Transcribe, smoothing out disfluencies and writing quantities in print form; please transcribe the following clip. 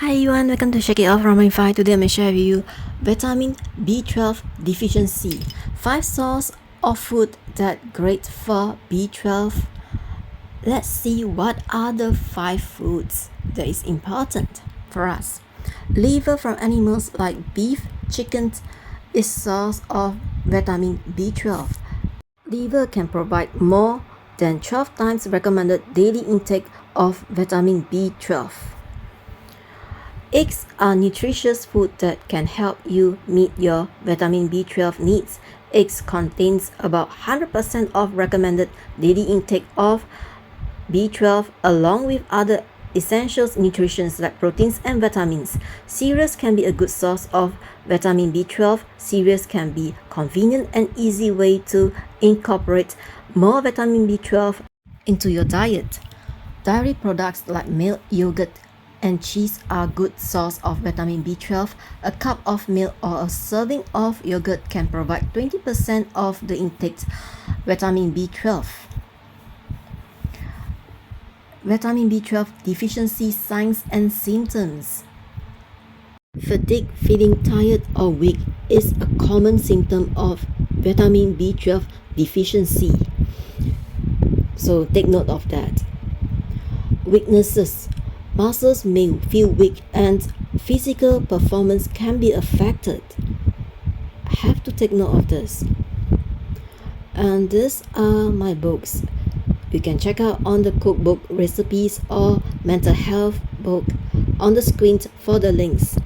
Hi everyone, welcome to Shake It Off Ramen 5. Today I'm going to share with you Vitamin B12 Deficiency. 5 sources of food that great for B12. Let's see what are the 5 foods that is important for us. Liver from animals like beef, chicken is source of vitamin B12. Liver can provide more than 12 times recommended daily intake of vitamin B12. Eggs are nutritious food that can help you meet your vitamin B12 needs. Eggs contains about 100% of recommended daily intake of B12 along with other essential nutrients like proteins and vitamins. Cereals can be a good source of vitamin B12. Cereals can be convenient and easy way to incorporate more vitamin B12 into your diet. Dairy products like milk, yogurt, and cheese are good source of vitamin B12. A cup of milk or a serving of yogurt can provide 20% of the intake vitamin B12. Vitamin B12 deficiency signs and symptoms. Fatigue, feeling tired or weak is a common symptom of vitamin B12 deficiency. So take note of that. Weaknesses. Muscles may feel weak and physical performance can be affected. Have to take note of this. And these are my books. You can check out on the cookbook recipes or mental health book on the screen for the links.